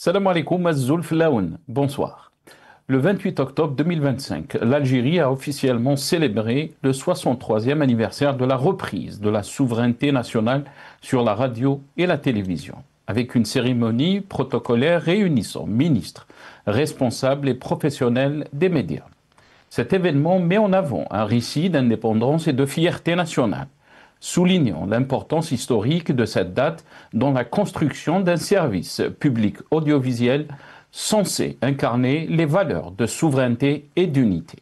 Salam alaikum Azzoul Flaoun. Bonsoir. Le 28 octobre 2025, l'Algérie a officiellement célébré le 63e anniversaire de la reprise de la souveraineté nationale sur la radio et la télévision, avec une cérémonie protocolaire réunissant ministres, responsables et professionnels des médias. Cet événement met en avant un récit d'indépendance et de fierté nationale, soulignant l'importance historique de cette date dans la construction d'un service public audiovisuel censé incarner les valeurs de souveraineté et d'unité.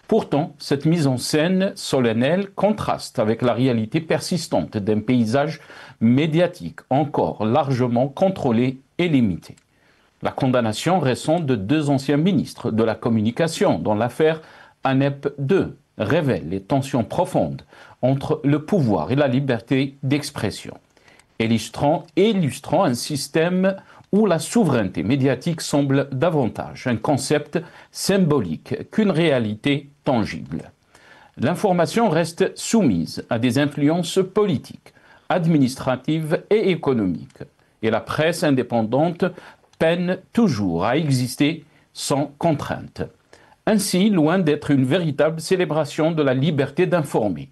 Pourtant, cette mise en scène solennelle contraste avec la réalité persistante d'un paysage médiatique encore largement contrôlé et limité. La condamnation récente de deux anciens ministres de la communication dans l'affaire ANEP 2 révèle les tensions profondes entre le pouvoir et la liberté d'expression, illustrant un système où la souveraineté médiatique semble davantage un concept symbolique qu'une réalité tangible. L'information reste soumise à des influences politiques, administratives et économiques, et la presse indépendante peine toujours à exister sans contrainte. Ainsi, loin d'être une véritable célébration de la liberté d'informer,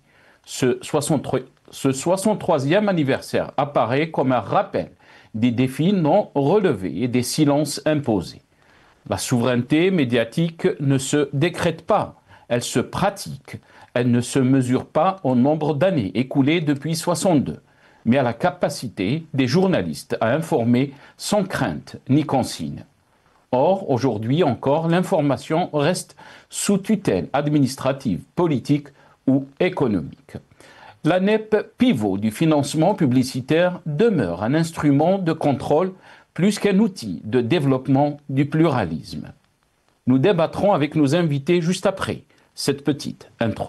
ce 63e anniversaire apparaît comme un rappel des défis non relevés et des silences imposés. La souveraineté médiatique ne se décrète pas, elle se pratique. Elle ne se mesure pas au nombre d'années écoulées depuis 62, mais à la capacité des journalistes à informer sans crainte ni consigne. Or, aujourd'hui encore, l'information reste sous tutelle administrative, politique ou économique. L'ANEP, pivot du financement publicitaire, demeure un instrument de contrôle plus qu'un outil de développement du pluralisme. Nous débattrons avec nos invités juste après cette petite intro.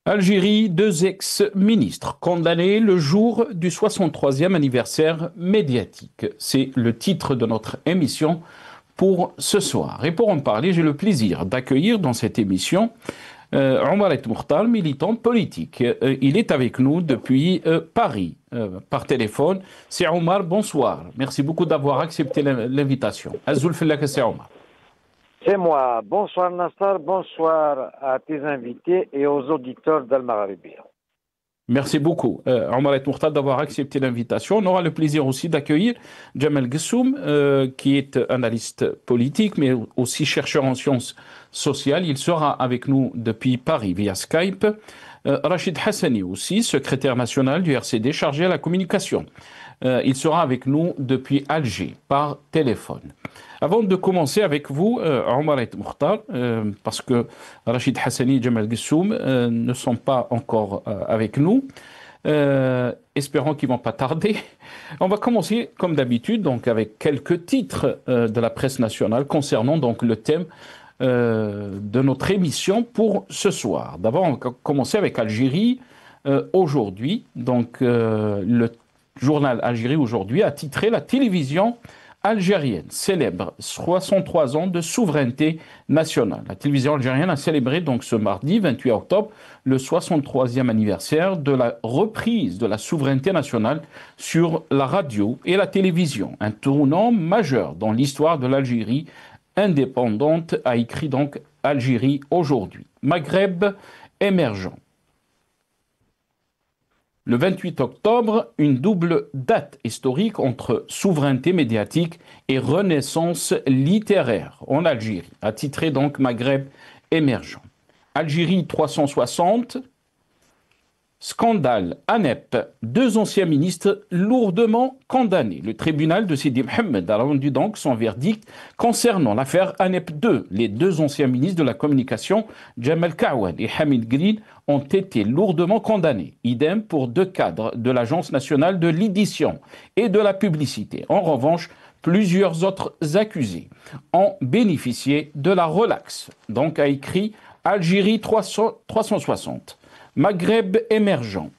Algérie, deux ex-ministres condamnés le jour du 63e anniversaire médiatique. C'est le titre de notre émission pour ce soir. Et pour en parler, j'ai le plaisir d'accueillir dans cette émission Omar El Mokhtar, militant politique. Il est avec nous depuis Paris, par téléphone. C'est Omar, bonsoir. Merci beaucoup d'avoir accepté l'invitation. Azzoul Fellaka, c'est Omar. C'est moi. Bonsoir Nassar, bonsoir à tes invités et aux auditeurs d'Al-Maghribi. Merci beaucoup, Omar El Mokhtar, d'avoir accepté l'invitation. On aura le plaisir aussi d'accueillir Jamel Gessoum, qui est analyste politique, mais aussi chercheur en sciences sociales. Il sera avec nous depuis Paris via Skype. Rachid Hassani aussi, secrétaire national du RCD, chargé à la communication. Il sera avec nous depuis Alger, par téléphone. Avant de commencer avec vous, Omar El Mokhtar, parce que Rachid Hassani et Jamel Gessoum ne sont pas encore avec nous, espérons qu'ils ne vont pas tarder. On va commencer, comme d'habitude, donc avec quelques titres de la presse nationale concernant donc le thème de notre émission pour ce soir. D'abord, on va commencer avec Algérie aujourd'hui. Donc, le journal Algérie aujourd'hui a titré la télévision algérienne célèbre 63 ans de souveraineté nationale. La télévision algérienne a célébré donc ce mardi 28 octobre le 63e anniversaire de la reprise de la souveraineté nationale sur la radio et la télévision. Un tournant majeur dans l'histoire de l'Algérie indépendante, a écrit donc Algérie aujourd'hui. Maghreb émergent. Le 28 octobre, une double date historique entre souveraineté médiatique et renaissance littéraire en Algérie, a titré donc Maghreb émergent. Algérie 360, Scandale, ANEP, deux anciens ministres lourdement condamnés. Le tribunal de Sidi Mohamed a rendu donc son verdict concernant l'affaire ANEP 2. Les deux anciens ministres de la communication, Jamal Kawad et Hamid Green, ont été lourdement condamnés. Idem pour deux cadres de l'Agence nationale de l'édition et de la publicité. En revanche, plusieurs autres accusés ont bénéficié de la relaxe. Donc a écrit Algérie 360. Maghreb émergent.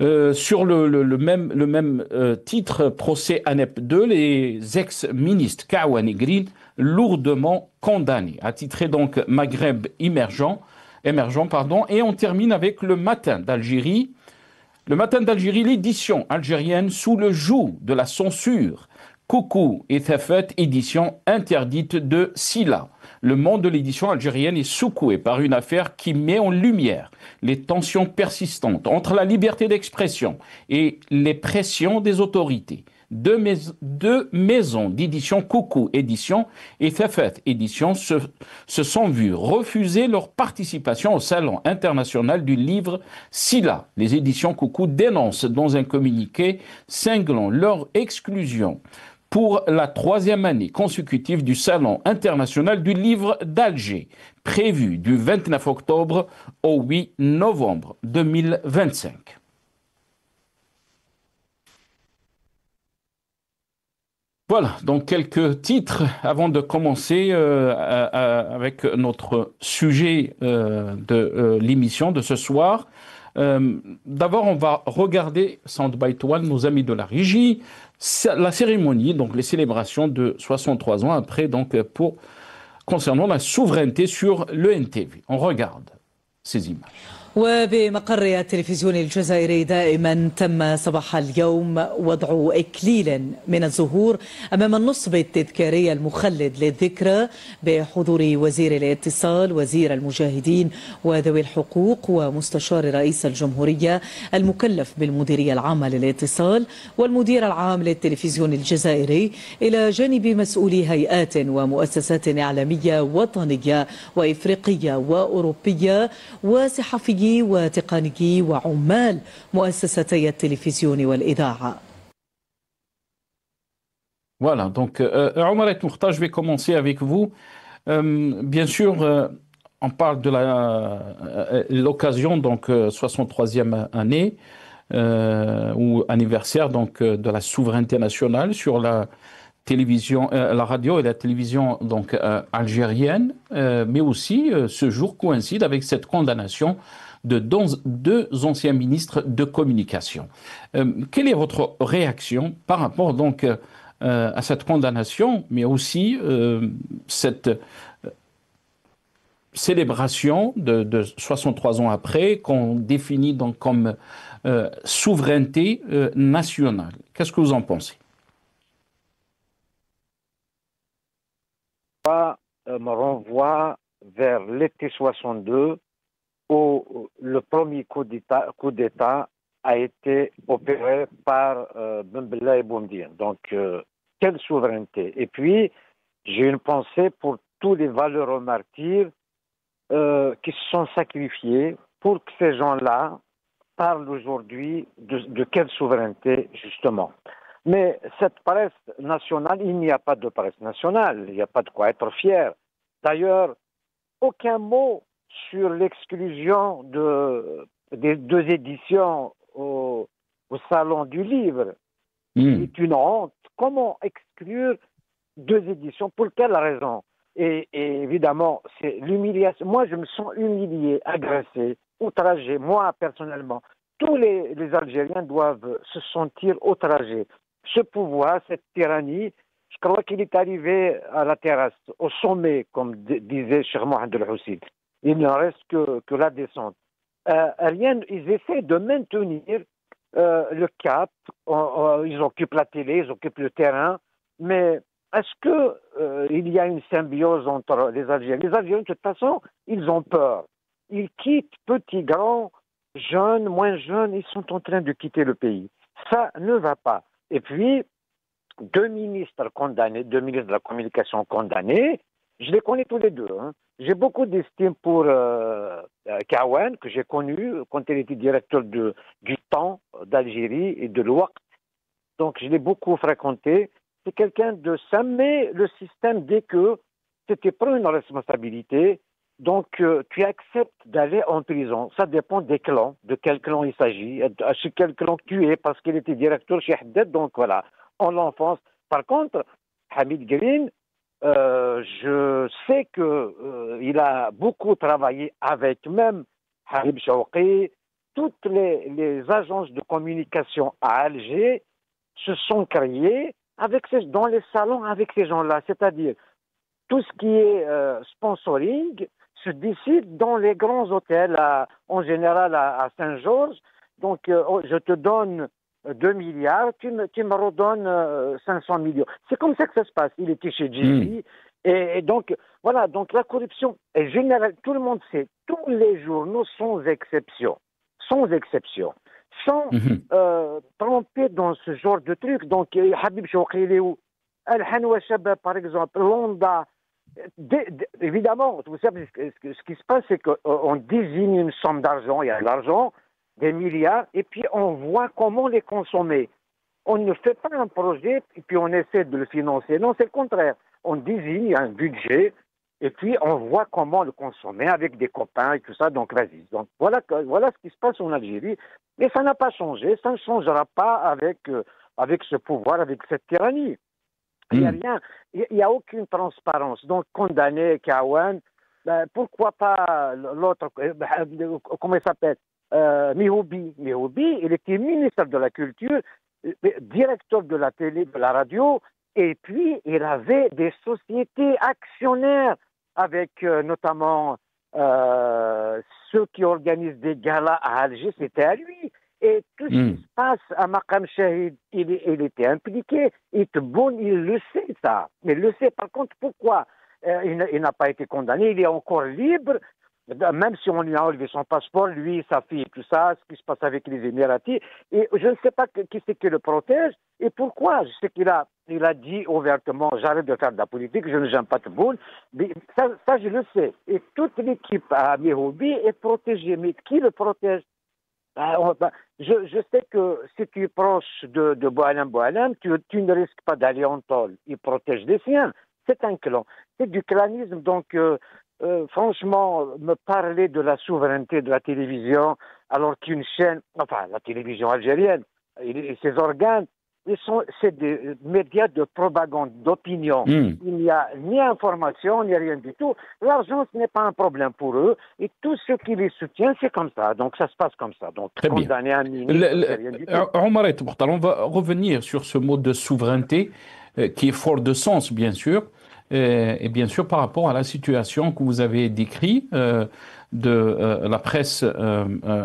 Sur le même titre, procès ANEP 2, les ex-ministres Kawan et Green lourdement condamnés. Attitré donc Maghreb émergent, pardon, et on termine avec le Matin d'Algérie. Le Matin d'Algérie, l'édition algérienne sous le joug de la censure. Coucou et Thafet, édition interdite de Silla. Le monde de l'édition algérienne est secoué par une affaire qui met en lumière les tensions persistantes entre la liberté d'expression et les pressions des autorités. Deux maisons d'édition, Coucou Édition et Thafet Édition, se sont vues refuser leur participation au Salon international du livre Silla. Les éditions Coucou dénoncent dans un communiqué cinglant leur exclusion pour la troisième année consécutive du Salon international du livre d'Alger, prévu du 29 octobre au 8 novembre 2025. Voilà, donc quelques titres avant de commencer avec notre sujet de l'émission de ce soir. D'abord, on va regarder Soundbite One, nos amis de la régie, la cérémonie, donc les célébrations de 63 ans après, donc concernant la souveraineté sur le NTV. On regarde ces images. وبمقر التلفزيون الجزائري دائما تم صباح اليوم وضع إكليل من الزهور أمام النصب التذكاري المخلد للذكرى بحضور وزير الاتصال وزير المجاهدين وذوي الحقوق ومستشار رئيس الجمهورية المكلف بالمديرية العامة للاتصال والمدير العام للتلفزيون الجزائري إلى جانب مسؤولي هيئات ومؤسسات إعلامية وطنية وإفريقية وأوروبية وصحفيين وتقنيي وعمال مؤسستي التلفزيون والإذاعة. Voilà, donc Omar et Mourta, je vais commencer avec vous. Bien sûr, on parle de l'occasion, donc 63e année ou anniversaire donc de la souveraineté nationale sur la télévision, la radio et la télévision donc algérienne, mais aussi ce jour coïncide avec cette condamnation de deux anciens ministres de communication. Quelle est votre réaction par rapport donc à cette condamnation, mais aussi cette célébration de 63 ans après qu'on définit donc comme souveraineté nationale? Qu'est-ce que vous en pensez? Me renvoie vers l'été 62 où le premier coup d'État a été opéré par Ben Bella et Boumediene. Donc, quelle souveraineté. Et puis, j'ai une pensée pour tous les valeureux martyrs qui se sont sacrifiés pour que ces gens-là parlent aujourd'hui de quelle souveraineté, justement. Mais cette presse nationale, il n'y a pas de presse nationale, il n'y a pas de quoi être fier. D'ailleurs, aucun mot sur l'exclusion des deux éditions au Salon du Livre. C'est une honte. Comment exclure deux éditions? Pour quelle raison? Et évidemment, c'est l'humiliation. Moi, je me sens humilié, agressé, outragé. Moi, personnellement, tous les Algériens doivent se sentir outragés. Ce pouvoir, cette tyrannie, je crois qu'il est arrivé à la terrasse, au sommet, comme disait Cheikh Mohamed El-Houssi. Il ne reste que la descente. Rien, ils essaient de maintenir le cap. Ils occupent la télé, ils occupent le terrain. Mais est-ce qu'il y a une symbiose entre les Algériens? Les Algériens, de toute façon, ils ont peur. Ils quittent, petits, grands, jeunes, moins jeunes, ils sont en train de quitter le pays. Ça ne va pas. Et puis, deux ministres condamnés, deux ministres de la communication condamnés, je les connais tous les deux. Hein. j'ai beaucoup d'estime pour Kawan, que j'ai connu quand il était directeur du Temps d'Algérie et de l'Ouaqt. Donc, je l'ai beaucoup fréquenté. C'est quelqu'un de simple, mais le système, dès que tu prends une responsabilité, donc tu acceptes d'aller en prison. Ça dépend des clans, de quel clan il s'agit, chez quel clan tu es, parce qu'il était directeur chez Haddad, donc voilà, en l'enfance. Par contre, Hamid Green, je sais que il a beaucoup travaillé avec même Habib Chouqi, toutes les agences de communication à Alger se sont créées dans les salons avec ces gens-là. C'est-à-dire, tout ce qui est sponsoring se décide dans les grands hôtels, en général à Saint-Georges. Donc, je te donne 2 milliards, tu me redonnes 500 millions. C'est comme ça que ça se passe. Il était chez Jay-Z. Et donc, voilà, donc la corruption est générale. Tout le monde sait, tous les journaux, sans exception, sans tromper dans ce genre de truc. Donc, Habib Chouqi, il est où? Al-Hanwa Shabab, par exemple, Londa. Évidemment, vous savez, ce qui se passe, c'est qu'on désigne une somme d'argent, il y a de l'argent, des milliards, et puis on voit comment les consommer. On ne fait pas un projet et puis on essaie de le financer. Non, c'est le contraire. On désigne un budget et puis on voit comment le consommer avec des copains et tout ça. Donc, vas-y. Donc, voilà ce qui se passe en Algérie. Mais ça n'a pas changé. Ça ne changera pas avec ce pouvoir, avec cette tyrannie. Il n'y a rien. Il n'y a aucune transparence. Donc, condamner Kawan, pourquoi pas l'autre, comment il s'appelle, Mihoubi. Mihoubi, il était ministre de la Culture, directeur de la télé, de la radio, et puis il avait des sociétés actionnaires avec notamment ceux qui organisent des galas à Alger, c'était à lui. Et tout ce qui se passe à Maqam Shahid, il était impliqué. Il le sait, ça. Mais il le sait. Par contre, pourquoi il n'a pas été condamné? Il est encore libre. Même si on lui a enlevé son passeport, lui, sa fille, tout ça, ce qui se passe avec les Émiratis. Et je ne sais pas qui c'est qui le protège et pourquoi. Je sais qu'il a dit ouvertement, j'arrête de faire de la politique, je ne j'aime pas de boule. Mais ça, je le sais. Et toute l'équipe à Mihoubi est protégée. Mais qui le protège? Je sais que si tu es proche de Boualem, tu ne risques pas d'aller en tôle. Il protège les siens. C'est un clan. C'est du clanisme. Donc, franchement, me parler de la souveraineté de la télévision, alors qu'une chaîne, enfin, la télévision algérienne, et ses organes, c'est des médias de propagande, d'opinion. Il n'y a ni information, ni rien du tout. L'argent, ce n'est pas un problème pour eux. Et tout ce qui les soutient, c'est comme ça. Donc, ça se passe comme ça. Donc, très condamner un ministre, c'est rien du tout. Omar Mortal, on va revenir sur ce mot de souveraineté qui est fort de sens, bien sûr. Et bien sûr, par rapport à la situation que vous avez décrite de la presse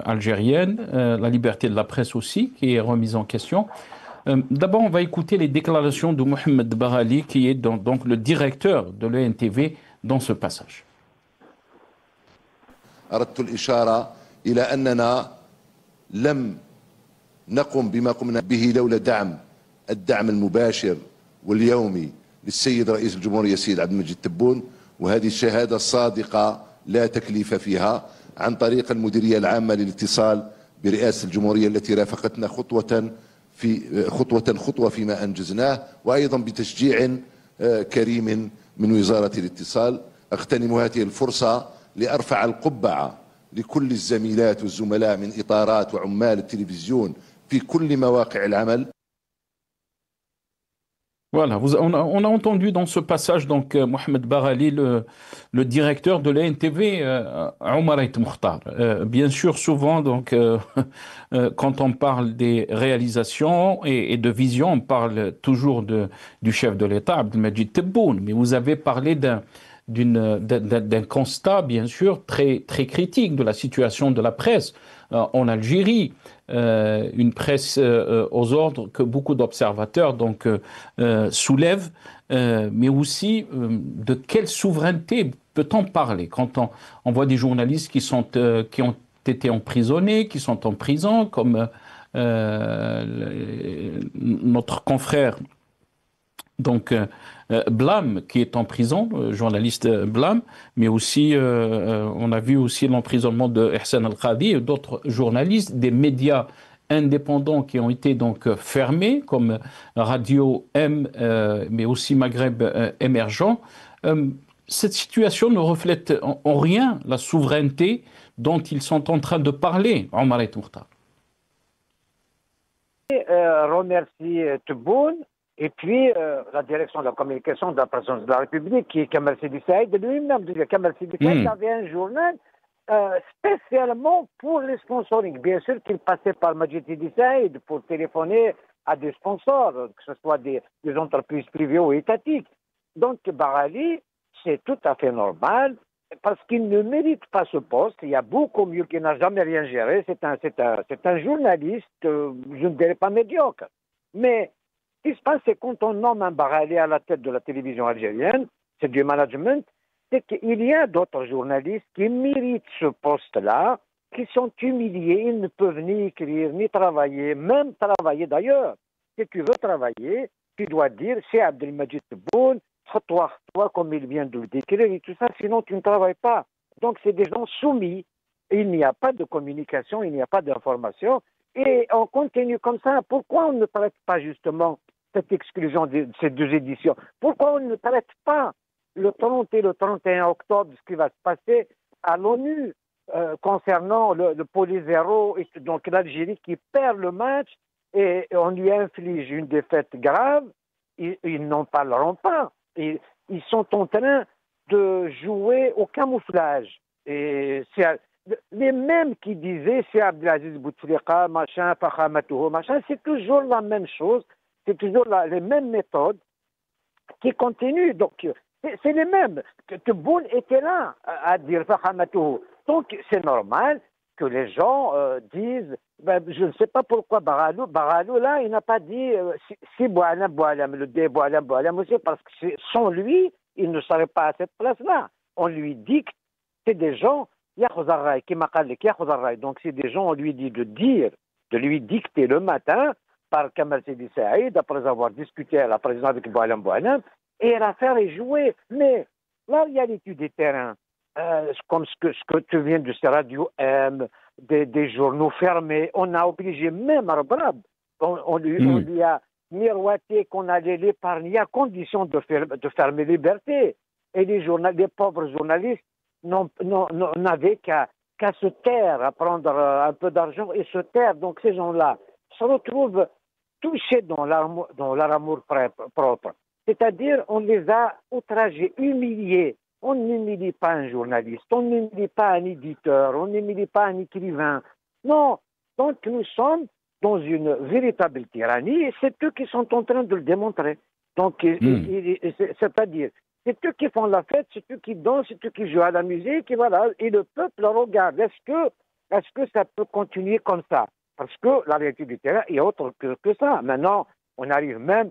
algérienne, la liberté de la presse aussi, qui est remise en question. D'abord, on va écouter les déclarations de Mohamed Baghali, qui est donc le directeur de l'ENTV dans ce passage. أردت الإشارة إلى أننا لم نقم بما قمنا به لولا الدعم المباشر واليومي للسيد رئيس الجمهورية السيد عبد المجيد تبون، وهذه الشهادة الصادقة لا تكليف فيها، عن طريق المديرية العامة للاتصال برئاسة الجمهورية التي رافقتنا خطوة فيما أنجزناه، وأيضا بتشجيع كريم من وزارة الاتصال. أغتنم هذه الفرصة لأرفع القبعة لكل الزميلات والزملاء من إطارات وعمال التلفزيون في كل مواقع العمل. Voilà, on a entendu dans ce passage donc Mohamed Baghali, le directeur de l'ENTV, Omar Mokhtar. Bien sûr, souvent donc quand on parle des réalisations et de vision, on parle toujours du chef de l'État, Abdelmajid Tebboune. Mais vous avez parlé d'un constat, bien sûr, très très critique de la situation de la presse en Algérie. Une presse aux ordres que beaucoup d'observateurs donc soulèvent, mais aussi de quelle souveraineté peut-on parler quand on voit des journalistes qui ont été emprisonnés, qui sont en prison, comme notre confrère Donc, Blam, qui est en prison, journaliste Blam, mais aussi, on a vu aussi l'emprisonnement de Ihsan Al-Qadi et d'autres journalistes, des médias indépendants qui ont été donc fermés, comme Radio M, mais aussi Maghreb émergent. Euh, Cette situation ne reflète en rien la souveraineté dont ils sont en train de parler, Omar et Mourtar. Remercie Tebboune et puis la direction de la communication de la présidence de la République qui est Kamal Sidi Saïd lui-même. Kamal Sidi Saïd avait un journal spécialement pour les sponsoring. Bien sûr qu'il passait par Majid Sidi Saïd pour téléphoner à des sponsors, que ce soit des entreprises privées ou étatiques. Donc Barali, c'est tout à fait normal parce qu'il ne mérite pas ce poste. Il y a beaucoup mieux qui n'a jamais rien géré. C'est un journaliste, je ne dirais pas médiocre. Mais ce qui se passe, c'est quand on nomme un Barali à la tête de la télévision algérienne, c'est du management, c'est qu'il y a d'autres journalistes qui méritent ce poste-là, qui sont humiliés, ils ne peuvent ni écrire, ni travailler, même travailler d'ailleurs. Si tu veux travailler, tu dois dire, c'est Abdelmajid Tebboune, toi, comme il vient de le décrire et tout ça, sinon tu ne travailles pas. Donc c'est des gens soumis, il n'y a pas de communication, il n'y a pas d'information, et on continue comme ça. Pourquoi on ne traite pas justement cette exclusion de ces deux éditions? Pourquoi on ne traite pas le 30 et le 31 octobre ce qui va se passer à l'ONU concernant le Polizero, et donc l'Algérie qui perd le match et on lui inflige une défaite grave? Ils n'en parleront pas. Et ils sont en train de jouer au camouflage. Et c'est les mêmes qui disaient c'est Abdelaziz Bouteflika, machin, Fakhamatouho, machin, c'est toujours la même chose, c'est toujours les mêmes méthodes qui continuent. Donc, c'est les mêmes. Tebboune était là à dire Fakhamatouho. Donc, c'est normal que les gens disent, je ne sais pas pourquoi Baralou là, il n'a pas dit si Boualem, le dé Boualem aussi, parce que sans lui, il ne serait pas à cette place-là. On lui dicte, c'est des gens, donc c'est des gens, on lui dit de lui dicter le matin par Kamal Sidi Saïd, après avoir discuté à la présidence avec Boualem, et l'affaire est jouée. Mais la réalité des terrains, comme ce que tu viens de ces radios M, des journaux fermés, on a obligé même Arbrab, on lui a miroité qu'on allait l'épargner à condition de fermer Liberté. Et les pauvres journalistes n'avaient qu'à se taire, à prendre un peu d'argent et se taire. Donc ces gens-là se retrouvent touchés dans leur amour propre. C'est-à-dire, on les a outragés, humiliés. On n'humilie pas un journaliste, on n'humilie pas un éditeur, on n'humilie pas un écrivain. Non, donc nous sommes dans une véritable tyrannie et c'est eux qui sont en train de le démontrer. Donc, c'est-à-dire, c'est eux qui font la fête, c'est eux qui dansent, c'est eux qui jouent à la musique, et voilà, et le peuple regarde. Est-ce que ça peut continuer comme ça? Parce que la réalité du terrain est autre que ça. Maintenant, on arrive même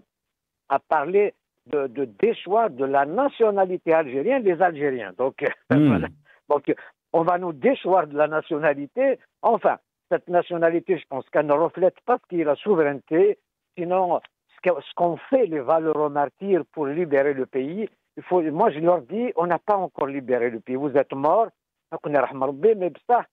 à parler de déchoir de la nationalité algérienne des Algériens. Donc, voilà. Donc, on va nous déchoir de la nationalité. Enfin, cette nationalité, je pense qu'elle ne reflète pas ce qui est la souveraineté, sinon ce qu'ont fait les valeureux martyrs pour libérer le pays. Moi, je leur dis, on n'a pas encore libéré le pays. Vous êtes morts, mais ça,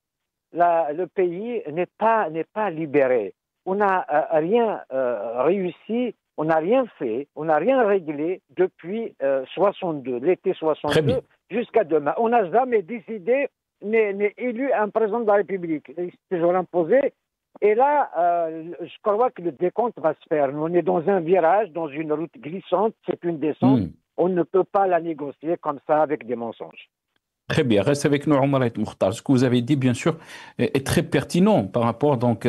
le pays n'est pas libéré. On n'a rien réussi. On n'a rien fait, on n'a rien réglé depuis 62, l'été 62 jusqu'à demain. On n'a jamais décidé, ni élu un président de la République. C'est toujours imposé. Et là, je crois que le décompte va se faire. On est dans un virage, dans une route glissante, c'est une descente. On ne peut pas la négocier comme ça avec des mensonges. Très bien, reste avec nous, Omar El Mokhtar. Ce que vous avez dit, bien sûr, est très pertinent par rapport donc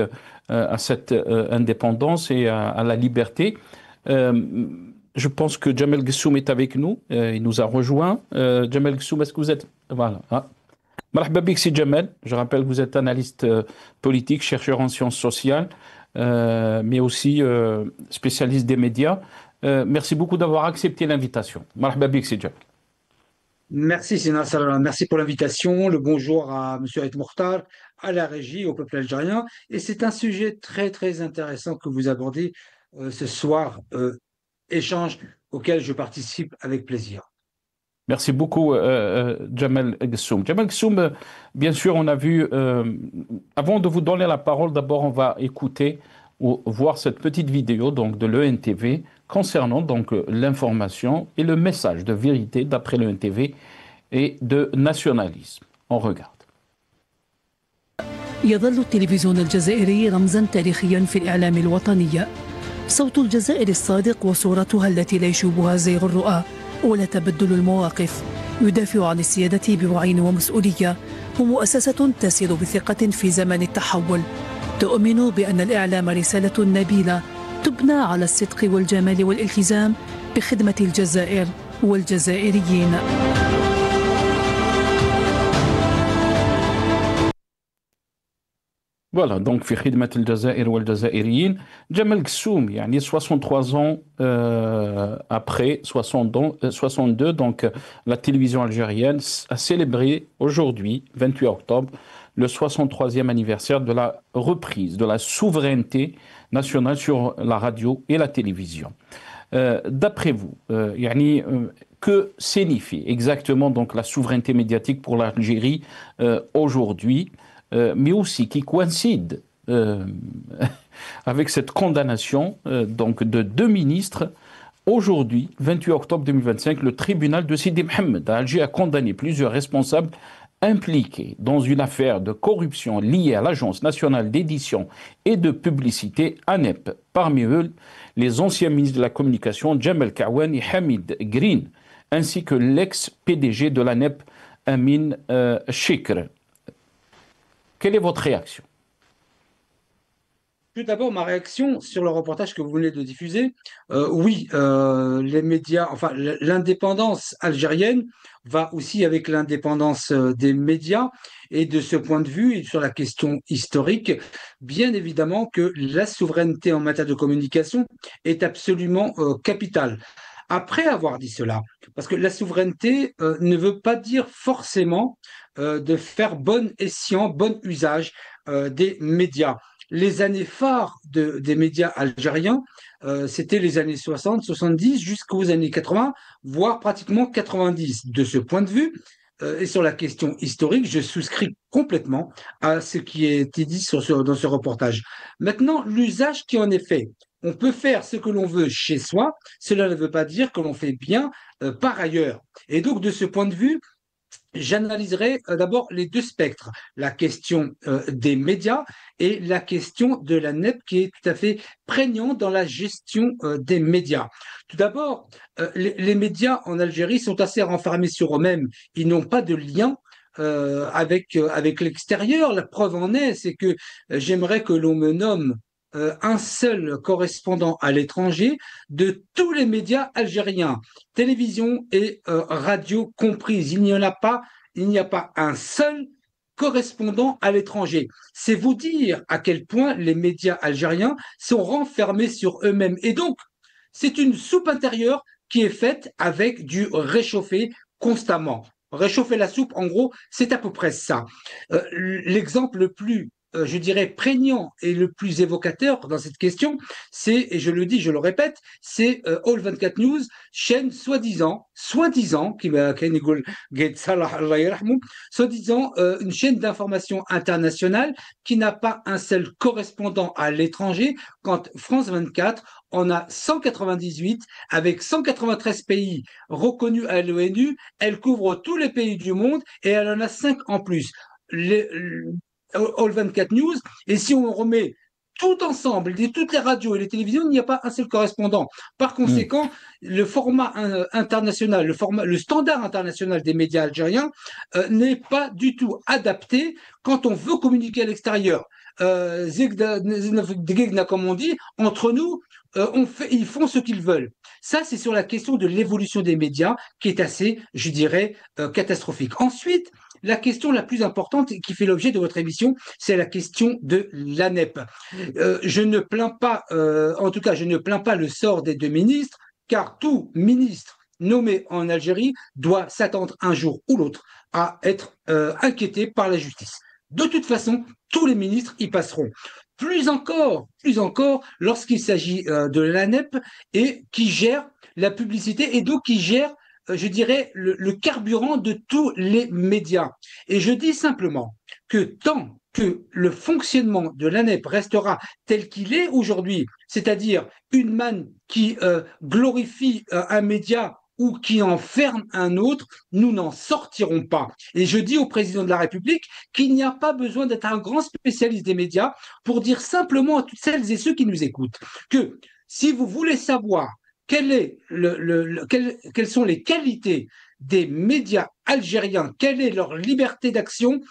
à cette indépendance et à la liberté. Je pense que Jamel Gessoum est avec nous. Il nous a rejoint. Jamel Gessoum, est-ce que vous êtes... Voilà. Marhaba bik, c'est Jamel. Je rappelle que vous êtes analyste politique, chercheur en sciences sociales, mais aussi spécialiste des médias. Merci beaucoup d'avoir accepté l'invitation. Marhaba bik, c'est Jamel. Merci, Sina Salah. Merci pour l'invitation. Le bonjour à M. Haït Mokhtar, à la régie, au peuple algérien. Et c'est un sujet très, très intéressant que vous abordez ce soir. échange auquel je participe avec plaisir. Merci beaucoup, Jamel Ghessoum. Jamel Ghessoum, bien sûr, on a vu, avant de vous donner la parole, d'abord, on va écouter ou voir cette petite vidéo donc, de l'ENTV concernant donc l'information et le message de vérité d'après l'ENTV et de nationalisme. On regarde. يظل التلفزيون الجزائري رمزا تاريخيا في الإعلام الوطني، صوت الجزائر الصادق وصورتها التي لا يشوبها زيغ الرؤى ولا تبدل المواقف، يدافع عن السيادة بوعي ومسؤولية، ومؤسسة تسير بثقة في زمن التحول، تؤمن بأن الإعلام رسالة نبيلة تبنى على الصدق والجمال والالتزام بخدمة الجزائر والجزائريين. Voilà, donc في خدمة الجزائر والجزائريين. Jamel Ghessoum, يعني 63 ans après, 62, donc la télévision algérienne a célébré aujourd'hui, 28 octobre, le 63e anniversaire de la reprise de la souveraineté nationale sur la radio et la télévision. D'après vous, que signifie exactement donc la souveraineté médiatique pour l'Algérie aujourd'hui, mais aussi qui coïncide avec cette condamnation donc de deux ministres. Aujourd'hui, 28 octobre 2025, le tribunal de Sidi Mohamed à Alger a condamné plusieurs responsables impliqués dans une affaire de corruption liée à l'Agence nationale d'édition et de publicité ANEP. Parmi eux, les anciens ministres de la communication Jamel Kaouani et Hamid Green, ainsi que l'ex-PDG de l'ANEP Amin Chikr. Quelle est votre réaction? Tout d'abord, ma réaction sur le reportage que vous venez de diffuser, oui, les médias, enfin l'indépendance algérienne va aussi avec l'indépendance des médias, et de ce point de vue, et sur la question historique, bien évidemment que la souveraineté en matière de communication est absolument capitale. Après avoir dit cela, parce que la souveraineté ne veut pas dire forcément de faire bon escient, bon usage des médias. Les années phares des médias algériens, c'était les années 60, 70 jusqu'aux années 80, voire pratiquement 90. De ce point de vue, et sur la question historique, je souscris complètement à ce qui a été dit dans ce reportage. Maintenant, l'usage qui en est fait. On peut faire ce que l'on veut chez soi, cela ne veut pas dire que l'on fait bien par ailleurs. Et donc, de ce point de vue, j'analyserai d'abord les deux spectres, la question des médias et la question de la NEP qui est tout à fait prégnante dans la gestion des médias. Tout d'abord, les médias en Algérie sont assez renfermés sur eux-mêmes, ils n'ont pas de lien avec l'extérieur. La preuve en est, c'est que j'aimerais que l'on me nomme un seul correspondant à l'étranger de tous les médias algériens, télévision et radio comprises. Il n'y a pas un seul correspondant à l'étranger. C'est vous dire à quel point les médias algériens sont renfermés sur eux-mêmes. Et donc, c'est une soupe intérieure qui est faite avec du réchauffé constamment. Réchauffer la soupe, en gros, c'est à peu près ça. L'exemple le plus je dirais, prégnant et le plus évocateur dans cette question, c'est, et je le dis, je le répète, c'est All 24 News, chaîne soi-disant, une chaîne d'information internationale qui n'a pas un seul correspondant à l'étranger, quand France 24 en a 198 avec 193 pays reconnus à l'ONU, elle couvre tous les pays du monde et elle en a 5 en plus. All 24 News, et si on remet tout ensemble, toutes les radios et les télévisions, il n'y a pas un seul correspondant. Par conséquent, le format international, le standard international des médias algériens n'est pas du tout adapté quand on veut communiquer à l'extérieur. Comme on dit, entre nous, ils font ce qu'ils veulent. Ça, c'est sur la question de l'évolution des médias qui est assez, je dirais, catastrophique. Ensuite, la question la plus importante qui fait l'objet de votre émission, c'est la question de l'ANEP. Je ne plains pas, en tout cas, je ne plains pas le sort des deux ministres, car tout ministre nommé en Algérie doit s'attendre un jour ou l'autre à être inquiété par la justice. De toute façon, tous les ministres y passeront. plus encore lorsqu'il s'agit de l'ANEP et qui gère la publicité et donc qui gère, je dirais, le carburant de tous les médias. Et je dis simplement que tant que le fonctionnement de l'ANEP restera tel qu'il est aujourd'hui, c'est-à-dire une manne qui glorifie un média ou qui enferme un autre, nous n'en sortirons pas. Et je dis au président de la République qu'il n'y a pas besoin d'être un grand spécialiste des médias pour dire simplement à toutes celles et ceux qui nous écoutent que si vous voulez savoir quelles sont les qualités des médias algériens, quelle est leur liberté d'action,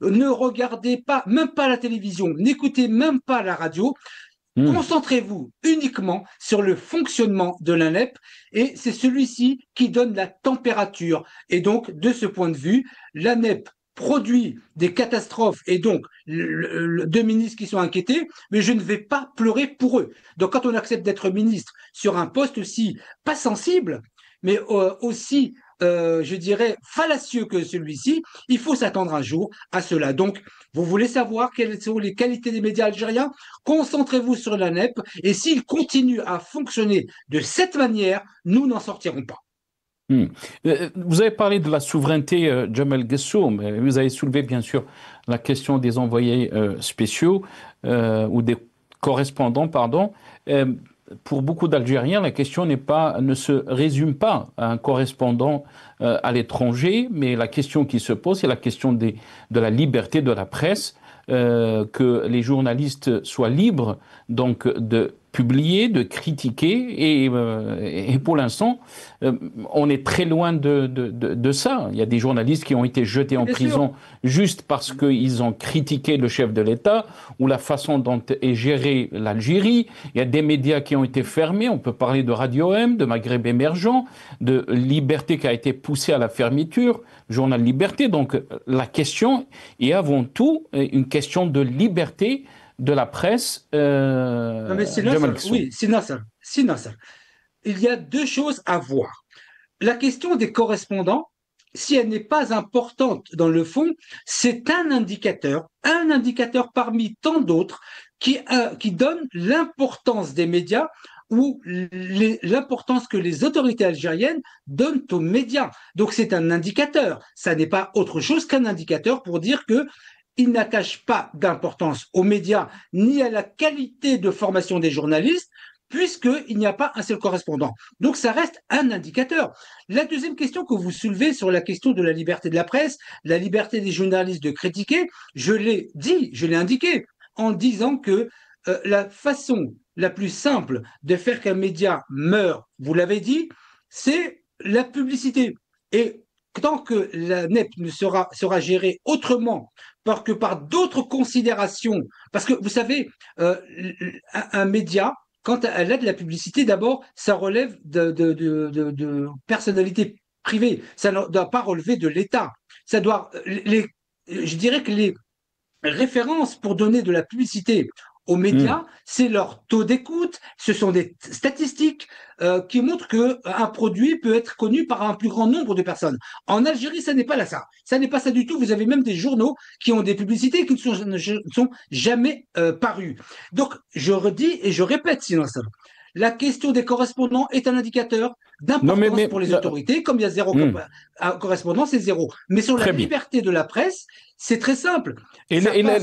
ne regardez pas, même pas la télévision, n'écoutez même pas la radio. Concentrez-vous uniquement sur le fonctionnement de l'ANEP et c'est celui-ci qui donne la température. Et donc, de ce point de vue, l'ANEP produit des catastrophes et donc deux ministres qui sont inquiétés, mais je ne vais pas pleurer pour eux. Donc, quand on accepte d'être ministre sur un poste aussi pas sensible, mais aussi je dirais, fallacieux que celui-ci, il faut s'attendre un jour à cela. Donc, vous voulez savoir quelles sont les qualités des médias algériens? Concentrez-vous sur l'ANEP et s'il continue à fonctionner de cette manière, nous n'en sortirons pas. Vous avez parlé de la souveraineté, Jamal Gessoum. Vous avez soulevé, bien sûr, la question des envoyés spéciaux ou des correspondants, pardon. Pour beaucoup d'Algériens, la question ne se résume pas à un correspondant à l'étranger, mais la question qui se pose, c'est la question de la liberté de la presse, que les journalistes soient libres donc de publier, de critiquer, et pour l'instant, on est très loin de ça. Il y a des journalistes qui ont été jetés en prison juste parce qu'ils ont critiqué le chef de l'État ou la façon dont est gérée l'Algérie. Il y a des médias qui ont été fermés. On peut parler de Radio M, de Maghreb émergent, de Liberté qui a été poussée à la fermeture, journal Liberté. Donc la question est avant tout une question de liberté de la presse. Non mais Nasser. Il y a deux choses à voir. La question des correspondants, si elle n'est pas importante dans le fond, c'est un indicateur parmi tant d'autres qui donne l'importance des médias ou l'importance que les autorités algériennes donnent aux médias. Donc c'est un indicateur. Ça n'est pas autre chose qu'un indicateur pour dire que il n'attache pas d'importance aux médias ni à la qualité de formation des journalistes, puisqu'il n'y a pas un seul correspondant. Donc ça reste un indicateur. La deuxième question que vous soulevez sur la question de la liberté de la presse, la liberté des journalistes de critiquer, je l'ai indiqué, en disant que la façon la plus simple de faire qu'un média meure, vous l'avez dit, c'est la publicité. Et tant que la NEP ne sera gérée autrement que par d'autres considérations, parce que vous savez, un média, quand elle a de la publicité, d'abord, ça relève de personnalité privée, ça ne doit pas relever de l'État. Ça doit, je dirais que les références pour donner de la publicité aux médias, c'est leur taux d'écoute, ce sont des statistiques qui montrent qu'un produit peut être connu par un plus grand nombre de personnes. En Algérie, ça n'est pas là ça. Ça n'est pas ça du tout. Vous avez même des journaux qui ont des publicités qui ne sont jamais parues. Donc, je redis et je répète, sinon ça. La question des correspondants est un indicateur d'importance pour les autorités. Comme il y a zéro correspondant, c'est zéro. Mais sur la liberté de la presse, c'est très simple. Et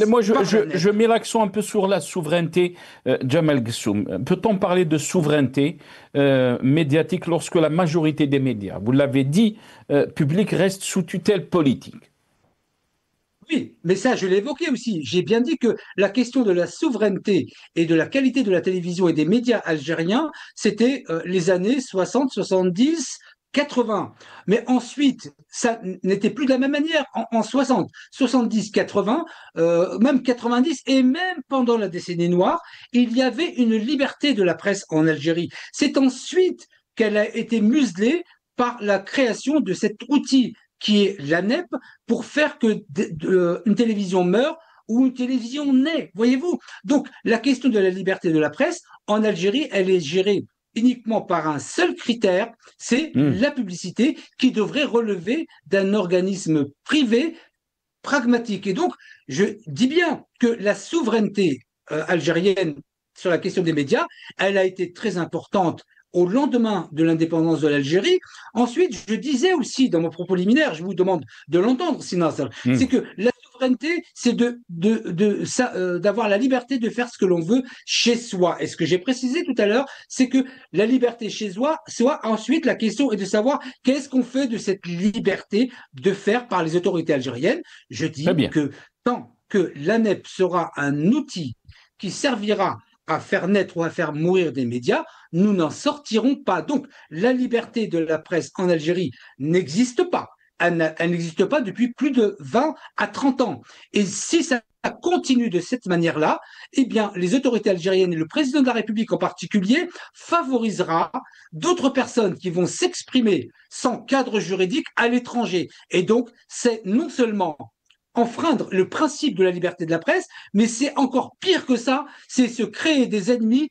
moi, je mets l'accent un peu sur la souveraineté, Jamal Gessoum. Peut-on parler de souveraineté médiatique lorsque la majorité des médias, vous l'avez dit, publics restent sous tutelle politique? Oui, mais ça, je l'ai évoqué aussi. J'ai bien dit que la question de la souveraineté et de la qualité de la télévision et des médias algériens, c'était les années 60, 70, 80. Mais ensuite, ça n'était plus de la même manière. En 60, 70, 80, même 90, et même pendant la décennie noire, il y avait une liberté de la presse en Algérie. C'est ensuite qu'elle a été muselée par la création de cet outil qui est l'ANEP, pour faire que une télévision meure ou une télévision naît, voyez-vous. Donc, la question de la liberté de la presse, en Algérie, elle est gérée uniquement par un seul critère, c'est la publicité, qui devrait relever d'un organisme privé pragmatique. Et donc, je dis bien que la souveraineté algérienne sur la question des médias, elle a été très importante au lendemain de l'indépendance de l'Algérie. Ensuite, je disais aussi dans mon propos liminaire, je vous demande de l'entendre, Sinasr, c'est que la souveraineté, c'est d'avoir la liberté de faire ce que l'on veut chez soi. Et ce que j'ai précisé tout à l'heure, c'est que la liberté chez soi, ensuite la question est de savoir qu'est-ce qu'on fait de cette liberté de faire par les autorités algériennes. Je dis que tant que l'ANEP sera un outil qui servira à faire naître ou à faire mourir des médias, nous n'en sortirons pas. Donc, la liberté de la presse en Algérie n'existe pas. Elle n'existe pas depuis plus de 20 à 30 ans. Et si ça continue de cette manière-là, eh bien, les autorités algériennes et le président de la République en particulier favorisera d'autres personnes qui vont s'exprimer sans cadre juridique à l'étranger. Et donc, c'est non seulement enfreindre le principe de la liberté de la presse, mais c'est encore pire que ça, c'est se créer des ennemis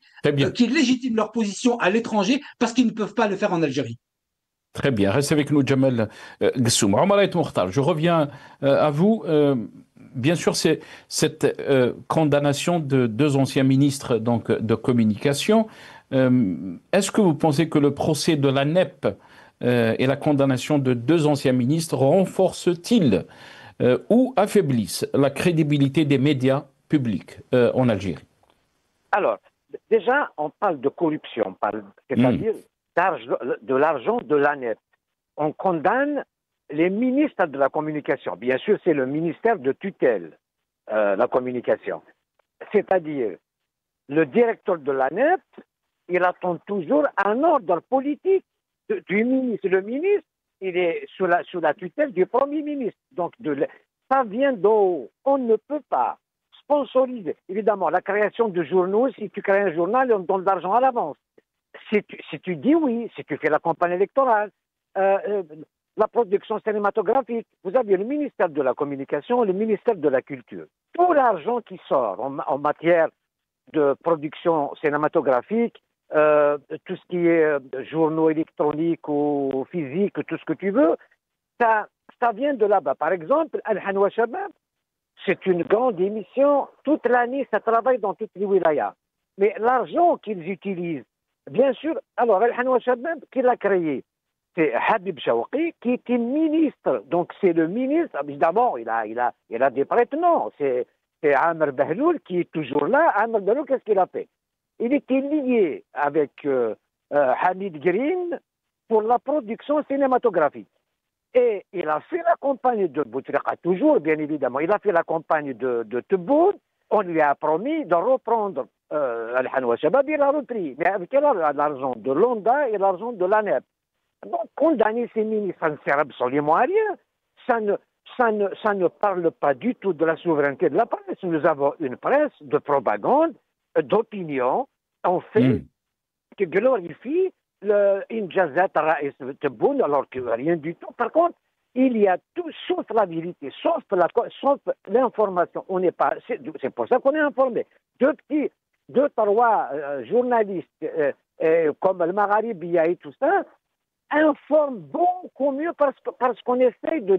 qui légitiment leur position à l'étranger parce qu'ils ne peuvent pas le faire en Algérie. Très bien, restez avec nous, Jamel Ghessoum. Omar El Mokhtar, je reviens à vous. Bien sûr, c'est cette condamnation de deux anciens ministres donc, de communication. Est-ce que vous pensez que le procès de l'ANEP et la condamnation de deux anciens ministres renforcent-ils ou affaiblissent la crédibilité des médias publics en Algérie? Alors, déjà, on parle de corruption, c'est-à-dire de l'argent de l'ANEP. On condamne les ministres de la communication. Bien sûr, c'est le ministère de tutelle, la communication. C'est-à-dire, le directeur de l'ANEP, il attend toujours un ordre politique du ministre. Le ministre, il est sous la tutelle du Premier ministre. Donc, ça vient d'en haut. On ne peut pas sponsoriser. Évidemment, la création de journaux, si tu crées un journal, on donne de l'argent à l'avance. Si tu dis oui, si tu fais la campagne électorale, la production cinématographique, vous avez le ministère de la Communication et le ministère de la Culture. Tout l'argent qui sort en matière de production cinématographique, tout ce qui est journaux électroniques ou physiques, tout ce que tu veux, ça vient de là-bas. Par exemple, Al-Hanwa Shabab, c'est une grande émission. Toute l'année, ça travaille dans toutes les wilayas. Mais l'argent qu'ils utilisent, bien sûr, alors Al-Hanwa Shabab, qui l'a créé, c'est Habib Chawqi, qui était ministre. Donc c'est le ministre, évidemment, il a des prête-noms. C'est Amr Bahloul qui est toujours là. Amr Bahloul, qu'est-ce qu'il a fait? Il était lié avec Hamid Green pour la production cinématographique. Et il a fait la campagne de Bouteflika, toujours, bien évidemment. Il a fait la campagne de Tebboune. On lui a promis de reprendre Al-Hanwa Shabab, il a repris. Mais avec l'argent de l'ONDA et l'argent de l'ANEP. Donc, condamner ces ministres, ça ne sert absolument à rien. Ça ne parle pas du tout de la souveraineté de la presse. Nous avons une presse de propagande, d'opinion, en fait, qui glorifie l'Injazat Raïs Tebboune, alors que rien du tout. Par contre, il y a tout sauf la vérité, sauf l'information. On n'est pas, c'est pour ça qu'on est informé. Deux, trois journalistes comme le Magharibiya et tout ça informent beaucoup mieux parce qu'on essaye de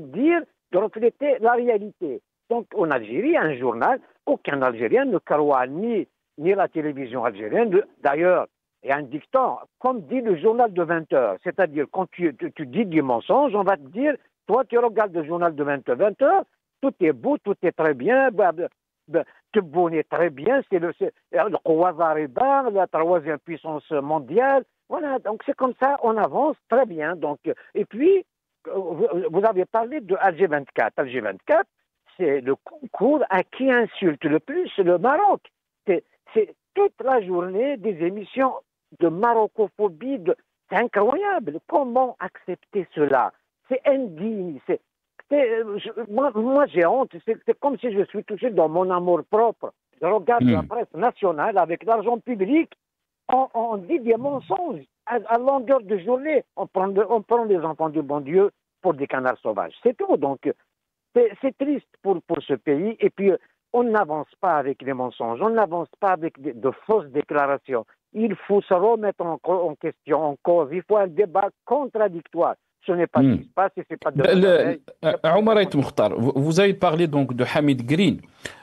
de refléter la réalité. Donc en Algérie, un journal, aucun Algérien ne croit ni la télévision algérienne. D'ailleurs, il y a un dicton, comme dit le journal de 20 heures, c'est-à-dire quand tu dis du mensonge, on va te dire, toi tu regardes le journal de 20 heures, tout est beau, tout est très bien, Tebboune est très bien, c'est le Kouazariba, la troisième puissance mondiale. Voilà, donc c'est comme ça, on avance très bien. Donc, et puis, vous avez parlé de Alger 24. Alger 24, c'est le concours à qui insulte le plus le Maroc. C'est toute la journée des émissions de marocophobie. C'est incroyable. Comment accepter cela? C'est indigne. Moi, j'ai honte. C'est comme si je suis touché dans mon amour propre. Je regarde la presse nationale avec l'argent public. On dit des mensonges à longueur de journée. On prend les enfants du bon Dieu pour des canards sauvages. C'est tout. Donc, c'est triste pour ce pays. Et puis, on n'avance pas avec les mensonges. On n'avance pas avec de fausses déclarations. Il faut se remettre en question, en cause. Il faut un débat contradictoire. Ce n'est pas ce qui se passe et c'est pas de Omar Aït Mokhtar, vous avez parlé donc de Hamid Green.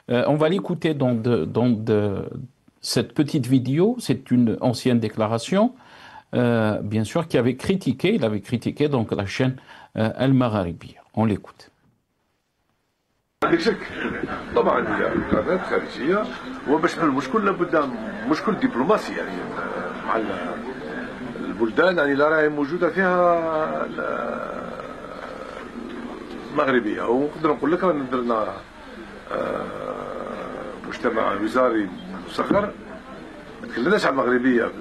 On va l'écouter dans cette petite vidéo. C'est une ancienne déclaration, bien sûr, il avait critiqué donc la chaîne Al Magharibi. On l'écoute. عندك شك طبعا هي قناه خارجيه وباش نحل المشكل لابد مشكل دبلوماسي يعني مع البلدان يعني اللي راهي موجوده فيها المغربيه ونقدر نقول لك رانا درنا مجتمع وزاري مصغر ما تكلمناش عن المغربيه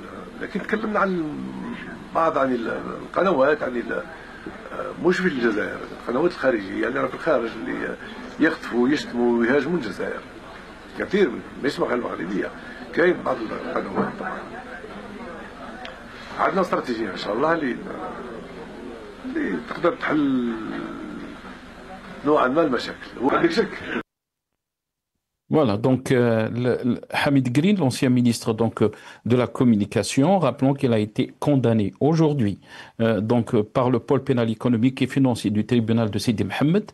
لكن تكلمنا عن بعض عن القنوات عن مش في الجزائر القنوات الخارجيه اللي راه في الخارج اللي يخطفوا ويشتموا ويهاجموا الجزائر كثير مش المغربيه كاين بعض القنوات طبعا عندنا استراتيجيه ان شاء الله اللي تقدر تحل نوعا ما المشاكل وعندك شك. Voilà, donc Hamid Green, l'ancien ministre donc de la communication, rappelons qu'il a été condamné aujourd'hui par le pôle pénal économique et financier du tribunal de Sidi Mohamed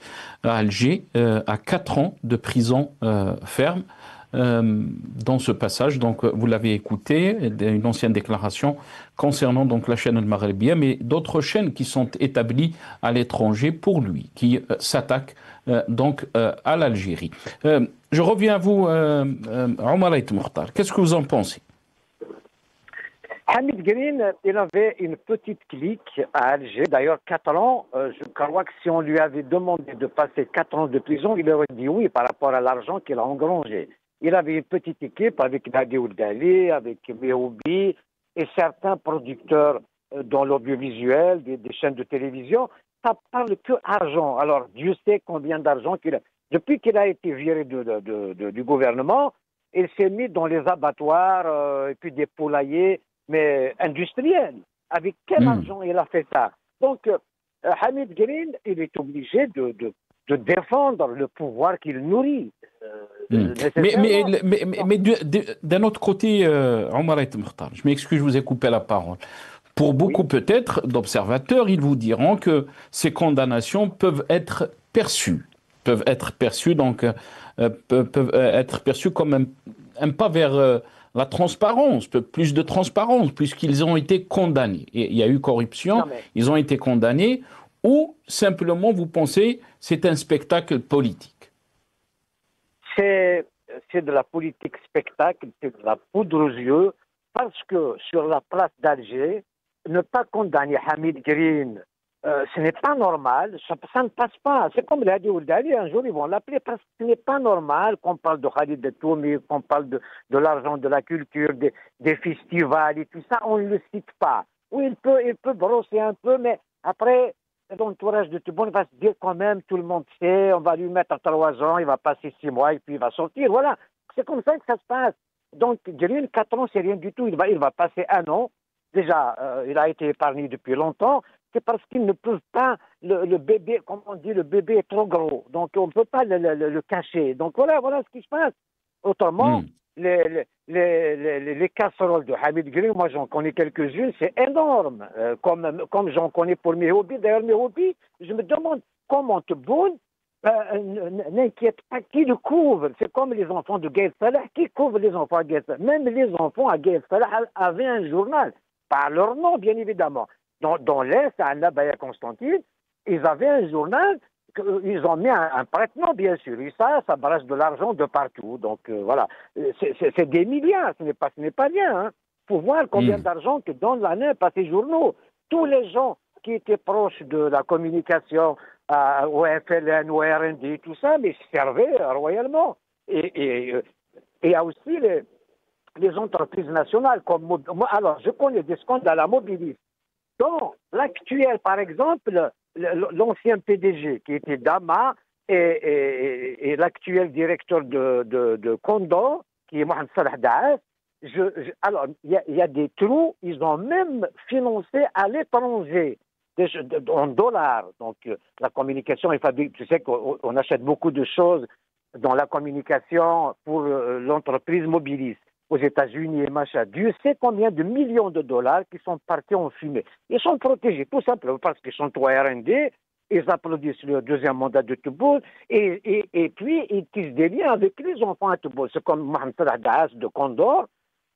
à Alger à 4 ans de prison ferme. Dans ce passage, donc vous l'avez écouté, une ancienne déclaration concernant donc la chaîne Al-Maghribiya, mais d'autres chaînes qui sont établies à l'étranger pour lui, qui s'attaquent donc à l'Algérie. Je reviens à vous, Omar Aït Mokhtar. Qu'est-ce que vous en pensez? Hamid Green, il avait une petite clique à Alger, d'ailleurs 4 ans. Je crois que si on lui avait demandé de passer 4 ans de prison, il aurait dit oui par rapport à l'argent qu'il a engrangé. Il avait une petite équipe avec Nadi Ouldali, avec Mehoubi et certains producteurs dans l'audiovisuel, des chaînes de télévision. Ça parle que argent. Alors Dieu sait combien d'argent qu'il a. Depuis qu'il a été viré du gouvernement, il s'est mis dans les abattoirs et puis des poulaillers, mais industriels. Avec quel argent il a fait ça? Donc Hamid Green, il est obligé de défendre le pouvoir qu'il nourrit. Mais d'un autre côté, Omar Aït Mokhtar, je m'excuse, je vous ai coupé la parole. Pour beaucoup peut-être d'observateurs, ils vous diront que ces condamnations peuvent être perçues donc peuvent être perçues comme un pas vers la transparence, plus de transparence, puisqu'ils ont été condamnés. Et il y a eu corruption, ils ont été condamnés, ou simplement vous pensez c'est un spectacle politique? C'est de la politique spectacle, c'est de la poudre aux yeux, parce que sur la place d'Alger, ne pas condamner Hamid Green, ce n'est pas normal, ça ne passe pas. C'est comme l'a dit Ouldali, un jour ils vont l'appeler parce que ce n'est pas normal qu'on parle de Khalid Toumi, qu'on parle de l'argent, de la culture, des festivals et tout ça, on ne le cite pas. Oui, il peut brosser un peu, mais après, l'entourage de Tebboune va se dire quand même, tout le monde sait, on va lui mettre à 3 ans, il va passer 6 mois et puis il va sortir. Voilà, c'est comme ça que ça se passe. Donc, Green, 4 ans, c'est rien du tout, il va passer 1 an. Déjà, il a été épargné depuis longtemps. C'est parce qu'ils ne peuvent pas, le bébé, comme on dit, le bébé est trop gros. Donc, on ne peut pas le cacher. Donc, voilà ce qui se passe. Autrement, les casseroles de Hamid Green, moi, j'en connais quelques-unes, c'est énorme. Comme j'en connais pour Mehoubi. D'ailleurs, Mehoubi, je me demande comment Tebboune n'inquiète pas qui le couvre. C'est comme les enfants de Gaël Salah. Qui couvre les enfants à Gaël Salah? Même les enfants à Gaël Salah avaient un journal. Par leur nom, bien évidemment. Dans l'Est, à Nabaya Constantine, ils avaient un journal, ils ont mis un prête-nom, bien sûr. Et ça brasse de l'argent de partout. Donc voilà, c'est des milliards, ce n'est pas bien. Hein. Faut voir combien d'argent que donnent l'année par ces journaux. Tous les gens qui étaient proches de la communication, au FLN, au RND, tout ça, mais servaient royalement. Et il y a aussi les entreprises nationales. Alors, je connais des scandales à Mobilis. Donc, l'actuel, par exemple, l'ancien PDG qui était Dama et l'actuel directeur de Condor, qui est Mohamed Salah Daas, alors, il y a des trous, ils ont même financé à l'étranger, en dollars. Donc, la communication, tu sais qu'on achète beaucoup de choses dans la communication pour l'entreprise Mobilis. aux États-Unis et machin. Dieu sait combien de millions de dollars qui sont partis en fumée. Ils sont protégés, tout simplement, parce qu'ils sont au RND, ils applaudissent le deuxième mandat de Tebboune, et puis ils tissent des liens avec les enfants à Tebboune. C'est comme Mohamed Salah Daas de Condor,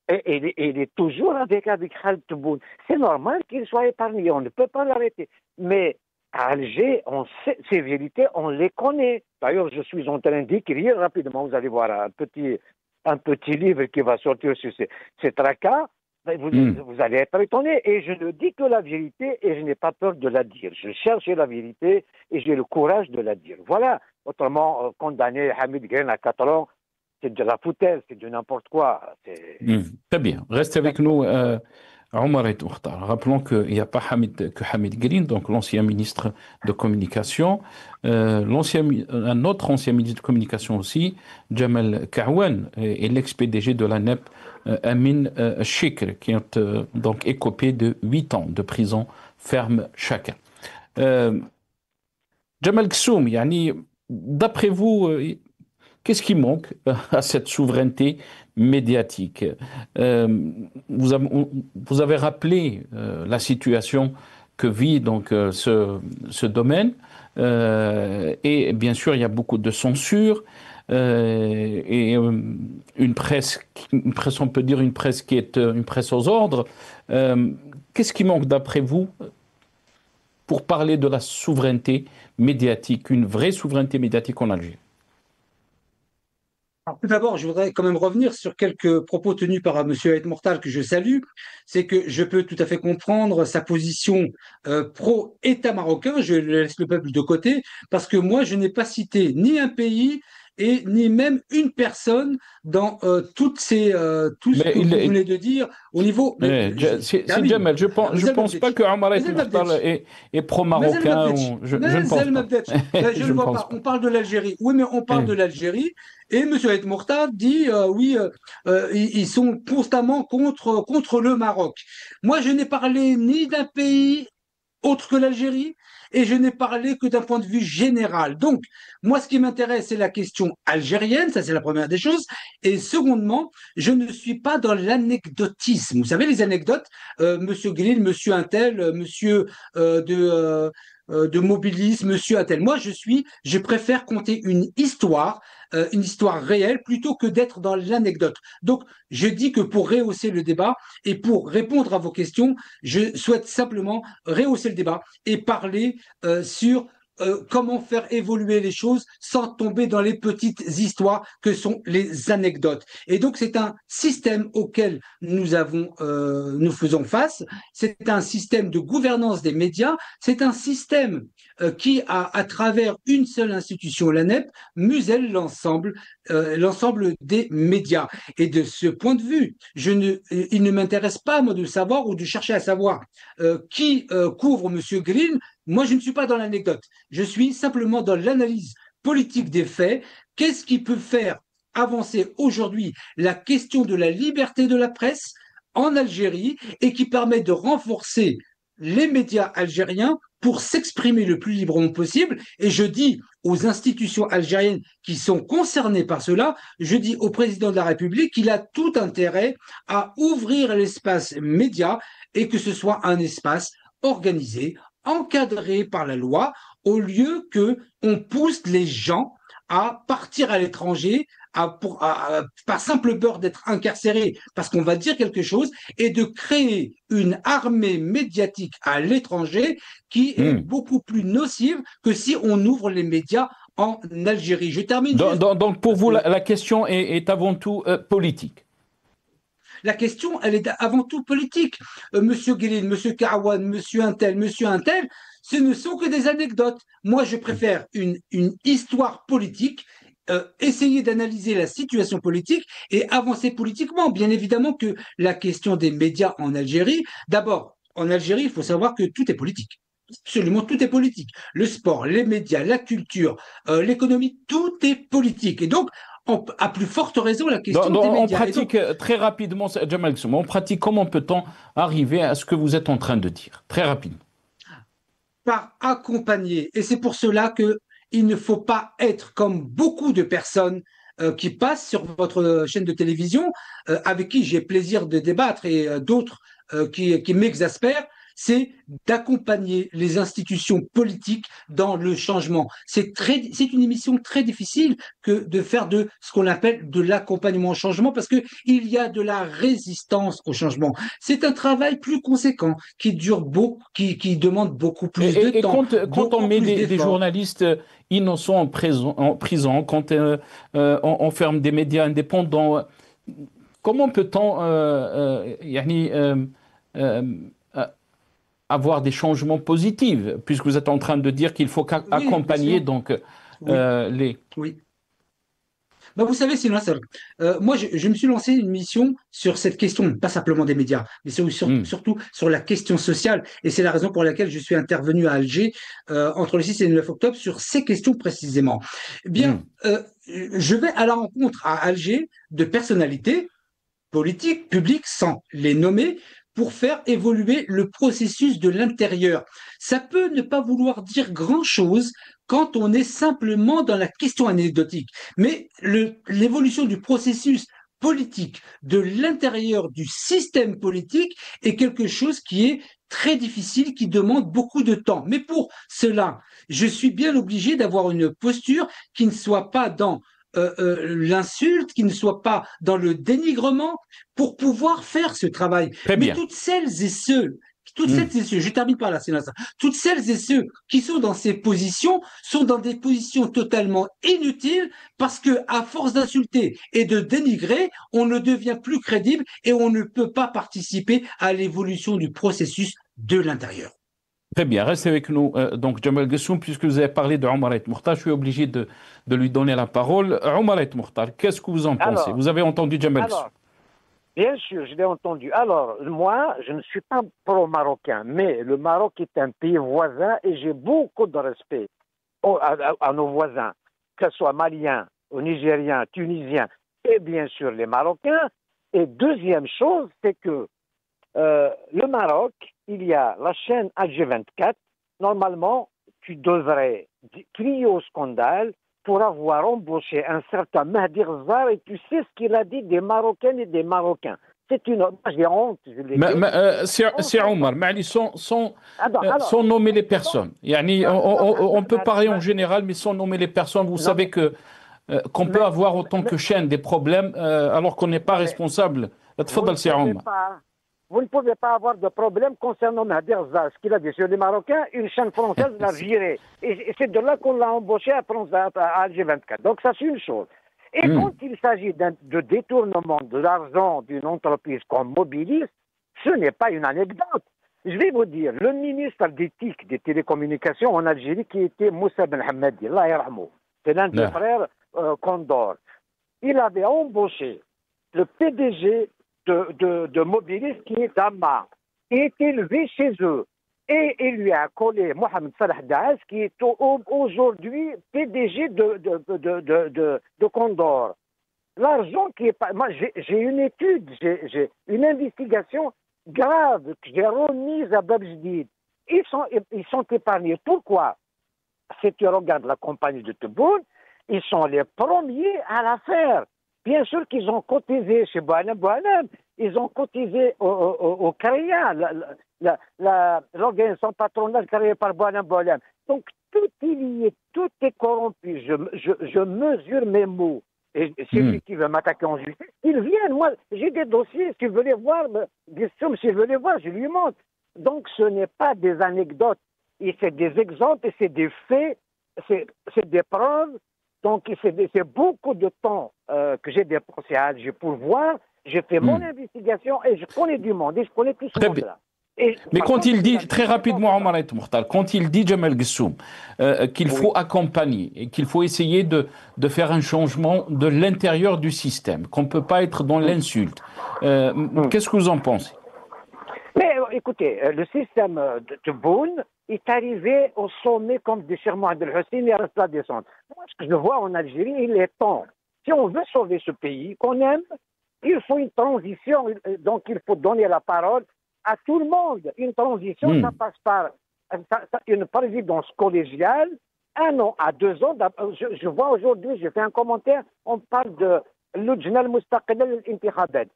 et il est toujours avec Khaled Tebboune. C'est normal qu'il soit épargné, on ne peut pas l'arrêter. Mais à Alger, on sait, ces vérités, on les connaît. D'ailleurs, je suis en train d'écrire rapidement, vous allez voir un petit livre qui va sortir sur ces tracas. Vous allez être étonné. Et je ne dis que la vérité et je n'ai pas peur de la dire. Je cherche la vérité et j'ai le courage de la dire. Voilà. Autrement, condamner Hamid Guène à 4 ans, c'est de la foutaise, c'est de n'importe quoi. Très bien. Restez avec nous, Omar et Oukhtar. Rappelons qu'il n'y a pas que Hamid Green, donc l'ancien ministre de Communication, un autre ancien ministre de Communication aussi, Jamal Kaouane, et l'ex-PDG de la NEP, Amin Chikr, qui ont donc écopé de 8 ans de prison ferme chacun. Jamal Ksoum, d'après vous, qu'est-ce qui manque à cette souveraineté médiatique? Vous avez rappelé la situation que vit donc ce domaine, et bien sûr il y a beaucoup de censure et une presse, on peut dire une presse qui est une presse aux ordres. Qu'est-ce qui manque d'après vous pour parler de la souveraineté médiatique, une vraie souveraineté médiatique en Algérie? Tout d'abord, je voudrais quand même revenir sur quelques propos tenus par M. Aït Mortal que je salue. C'est que je peux tout à fait comprendre sa position pro-État marocain. Je laisse le peuple de côté parce que moi, je n'ai pas cité ni un pays et ni même une personne dans tout ce que vous venez de dire au niveau... C'est Jamal, je ne pense pas que Omar Aït Mortal est pro-marocain. Je ne pense pas. Je ne vois pas. On parle de l'Algérie. Oui, mais on parle de l'Algérie. Et M. Aït Mortal dit ils sont constamment contre le Maroc. Moi, je n'ai parlé ni d'un pays autre que l'Algérie et je n'ai parlé que d'un point de vue général. Donc, moi, ce qui m'intéresse, c'est la question algérienne, ça c'est la première des choses. Et secondement, je ne suis pas dans l'anecdotisme. Vous savez, les anecdotes, Monsieur Grill, Monsieur Untel, Monsieur de mobilisme, Monsieur Attel. Moi, je préfère compter une histoire réelle plutôt que d'être dans l'anecdote. Donc, je dis que pour rehausser le débat et pour répondre à vos questions, je souhaite simplement rehausser le débat et parler sur comment faire évoluer les choses sans tomber dans les petites histoires que sont les anecdotes. Et donc, c'est un système auquel nous faisons face. C'est un système de gouvernance des médias. C'est un système qui, à travers une seule institution, la NEP, muselle l'ensemble des médias. Et de ce point de vue, il ne m'intéresse pas, moi, de savoir ou de chercher à savoir qui couvre M. Green. Moi, je ne suis pas dans l'anecdote. Je suis simplement dans l'analyse politique des faits. Qu'est-ce qui peut faire avancer aujourd'hui la question de la liberté de la presse en Algérie et qui permet de renforcer les médias algériens pour s'exprimer le plus librement possible. Et je dis aux institutions algériennes qui sont concernées par cela, je dis au président de la République qu'il a tout intérêt à ouvrir l'espace média et que ce soit un espace organisé, encadré par la loi, au lieu que on pousse les gens à partir à l'étranger par simple peur d'être incarcérés parce qu'on va dire quelque chose et de créer une armée médiatique à l'étranger qui est beaucoup plus nocive que si on ouvre les médias en Algérie. Je termine. Donc pour vous, la question est avant tout politique. La question, elle est avant tout politique. Monsieur Guélil, Monsieur Kaouane, Monsieur Untel, ce ne sont que des anecdotes. Moi, je préfère une histoire politique, essayer d'analyser la situation politique et avancer politiquement. Bien évidemment que la question des médias en Algérie, d'abord, en Algérie, il faut savoir que tout est politique. Absolument, tout est politique. Le sport, les médias, la culture, l'économie, tout est politique. Et donc, à plus forte raison, la question des médias. On pratique très rapidement, Jamal Ksoum, comment peut-on arriver à ce que vous êtes en train de dire? Très rapidement. Par accompagner. Et c'est pour cela qu'il ne faut pas être comme beaucoup de personnes qui passent sur votre chaîne de télévision, avec qui j'ai plaisir de débattre et d'autres qui m'exaspèrent, c'est d'accompagner les institutions politiques dans le changement. C'est une émission très difficile que de faire de ce qu'on appelle de l'accompagnement au changement parce qu'il y a de la résistance au changement. C'est un travail plus conséquent qui dure beaucoup, qui demande beaucoup plus de temps. Quand on met des journalistes innocents en prison, quand on ferme des médias indépendants, comment peut-on avoir des changements positifs, puisque vous êtes en train de dire qu'il faut accompagner donc les... Oui. Ben, vous savez, Sylvain, moi, je me suis lancé une mission sur cette question, pas simplement des médias, mais surtout sur la question sociale. Et c'est la raison pour laquelle je suis intervenu à Alger entre le 6 et le 9 octobre sur ces questions précisément. Eh bien, je vais à la rencontre à Alger de personnalités politiques, publiques, sans les nommer, pour faire évoluer le processus de l'intérieur. Ça peut ne pas vouloir dire grand-chose quand on est simplement dans la question anecdotique. Mais l'évolution du processus politique de l'intérieur du système politique est quelque chose qui est très difficile, qui demande beaucoup de temps. Mais pour cela, je suis bien obligé d'avoir une posture qui ne soit pas dans l'insulte, qui ne soit pas dans le dénigrement, pour pouvoir faire ce travail. Mais toutes celles et ceux, je termine par là, Sénat, toutes celles et ceux qui sont dans ces positions sont dans des positions totalement inutiles parce que, à force d'insulter et de dénigrer, on ne devient plus crédible et on ne peut pas participer à l'évolution du processus de l'intérieur. Très bien, restez avec nous. Donc, Jamal Gessoum, puisque vous avez parlé de Omar El Mokhtar, je suis obligé de lui donner la parole. Omar El Mokhtar, qu'est-ce que vous en pensez? Vous avez entendu Jamal Gessoum? Bien sûr, je l'ai entendu. Alors, moi, je ne suis pas pro-marocain, mais le Maroc est un pays voisin et j'ai beaucoup de respect à nos voisins, que ce soit maliens, nigériens, tunisiens et bien sûr les Marocains. Et deuxième chose, c'est que le Maroc, il y a la chaîne Alger 24. Normalement, tu devrais crier au scandale pour avoir embauché un certain Mahdi Ghazar et tu sais ce qu'il a dit des Marocaines et des Marocains. C'est une j'ai honte. C'est Omar, mais sans nommer les personnes. On peut parler en général, mais sans nommer les personnes. Vous savez qu'on peut avoir autant que chaîne des problèmes alors qu'on n'est pas responsable. C'est Omar. Vous ne pouvez pas avoir de problème concernant Mahdi Ghazar. Ce qu'il a dit sur les Marocains, une chaîne française l'a viré. Et c'est de là qu'on l'a embauché à Alger 24. Donc ça, c'est une chose. Et quand il s'agit de détournement de l'argent d'une entreprise comme Mobilis, ce n'est pas une anecdote. Je vais vous dire, le ministre d'éthique des télécommunications en Algérie, qui était Moussa Ben Hamadi, Allah yarhamou, c'est l'un des frères Condor, il avait embauché le PDG de Mobilis qui est Damma, qui est élevé chez eux. Et il lui a collé Mohamed Salah Daas, qui est aujourd'hui PDG de Condor. L'argent qui est pas... Moi, j'ai une étude, j'ai une investigation grave que j'ai remise à Babjdid. Ils sont épargnés. Pourquoi? Si tu regardes la compagnie de Tebboune, ils sont les premiers à la faire. Bien sûr qu'ils ont cotisé chez Boualem, ils ont cotisé au CREA, l'organisation patronale créée par Boualem. Donc tout est lié, tout est corrompu. Je mesure mes mots. Et celui qui veut m'attaquer en justice, il vient. Moi, j'ai des dossiers. S'il veut les voir, s'il veut les voir, je lui montre. Donc ce n'est pas des anecdotes. Et c'est des exemples, et c'est des faits, c'est des preuves. Donc, c'est beaucoup de temps que j'ai dépensé à Alger pour voir. J'ai fait mon investigation et je connais du monde et je connais tout ce monde-là. Mais quand il dit, très rapidement, Omar El Mokhtar, quand il dit, Jamal Gessoum, qu'il faut accompagner et qu'il faut essayer de faire un changement de l'intérieur du système, qu'on ne peut pas être dans l'insulte, qu'est-ce que vous en pensez? Mais écoutez, le système de Tebboune est arrivé au sommet comme dit Cheikh Mohamed El Hussein et reste la descente. Moi, ce que je vois en Algérie, il est temps. Si on veut sauver ce pays qu'on aime, il faut une transition. Donc, il faut donner la parole à tout le monde. Une transition, ça passe par une présidence collégiale 1 an à 2 ans, je vois aujourd'hui, j'ai fait un commentaire, on parle de l'Ujna al-Mustaqilla al-Intikhabat.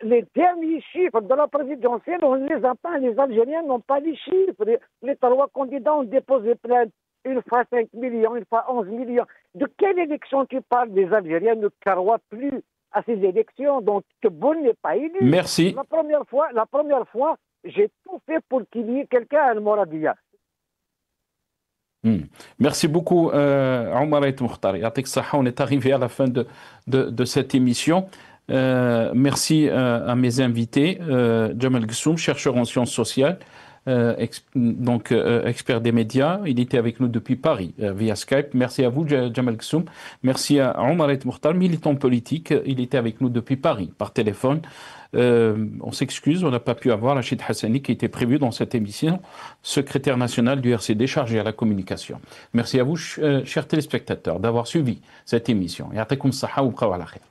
Les derniers chiffres de la présidentielle, on ne les a pas, les Algériens n'ont pas les chiffres. Les 3 candidats ont déposé plainte, une fois 5 millions, une fois 11 millions. De quelle élection tu parles? Les Algériens ne croient plus à ces élections, donc Tebboune n'est pas élu. Merci. La première fois, j'ai tout fait pour qu'il y ait quelqu'un à Al-Mouradia. Merci beaucoup, Omar Ait Mokhtar. On est arrivé à la fin de cette émission. Merci à mes invités, Jamal Ghassoum, chercheur en sciences sociales, expert des médias. Il était avec nous depuis Paris via Skype. Merci à vous, Jamal Ghassoum. Merci à Omar Ait Mokhtar, militant politique. Il était avec nous depuis Paris par téléphone. On s'excuse, on n'a pas pu avoir Rachid Hassani qui était prévu dans cette émission, secrétaire national du RCD chargé à la communication. Merci à vous, chers téléspectateurs, d'avoir suivi cette émission. Ya'takoum saha wa bqaw ala khair.